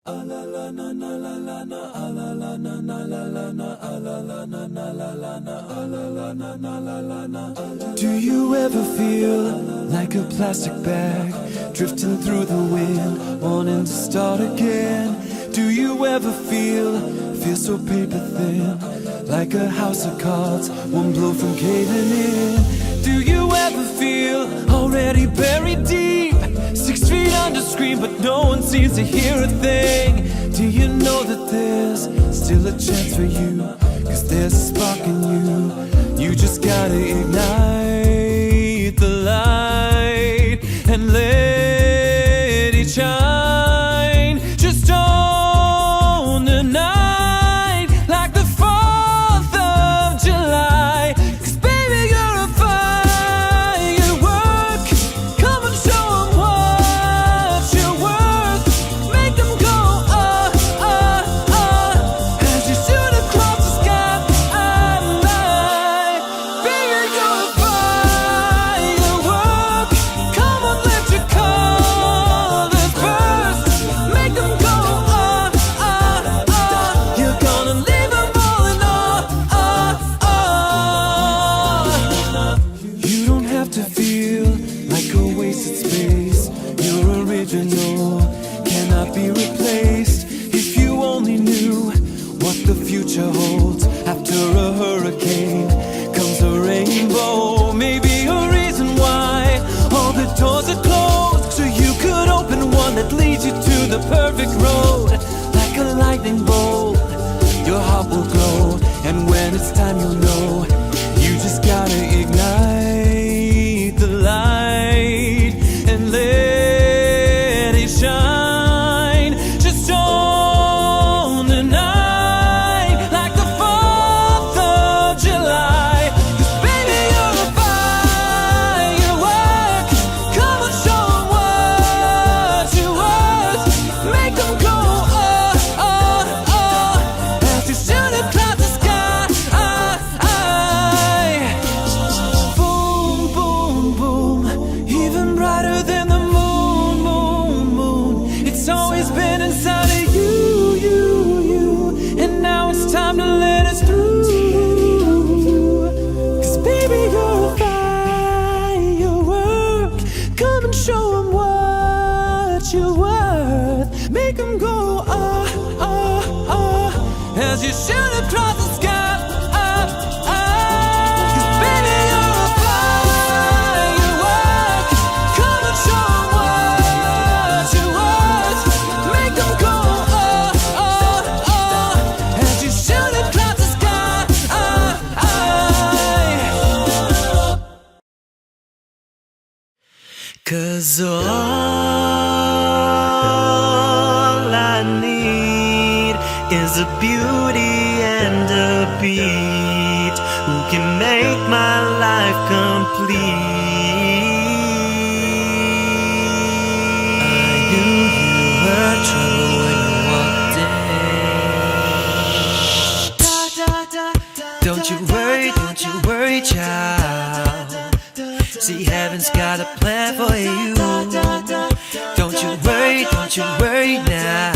Do you ever feel like a plastic bag drifting through the wind, wanting to start again? Do you ever feel so paper thin, like a house of cards, one blow from caving in? Do you ever feel already buried deep, 6 feet under screen, but no one seems to hear a thing? Do you know that there's still a chance for you? 'Cause there's a spark in you. You just gotta ignite the light and let it shine. Just own the night like the 4th of July. 'Cause baby, you're a firework. Come and show 'em what you're worth. Make them go, as you shoot across the sky. Baby, you're a firework. Come on, let your colors burst. Make them go, you're gonna leave them all in awe. You don't have to feel like a wasted space. You're original, cannot be replaced. If you only knew what the future holds. After a hurricane comes a rainbow. Maybe a reason why all the doors are closed, so you could open one that leads you to the perfect road. Like a lightning bolt, your heart will glow, and when it's time you'll know. You just gotta ignite the light and let it shine. Just own the night like the 4th of July. 'Cause baby, you're a firework. Come and show 'em what you're worth. Make them go, as you shoot across the sky. Boom, boom, boom, even brighter than the moon, moon, moon. It's always been inside of you, you, you, and now it's time to let us through. 'Cause baby, you're a firework. Come and show 'em what you're worth. Make 'em go, as you shoot across the sky. 'Cause baby, you're a firework. Come and show 'em what you're worth. Make 'em go, as you shoot across the sky. 'Cause all I need is a beauty and a beat who can make my life complete. I knew you were trouble when you walked in. Don't you worry, child. See, heaven's got a plan for you. Don't you worry now.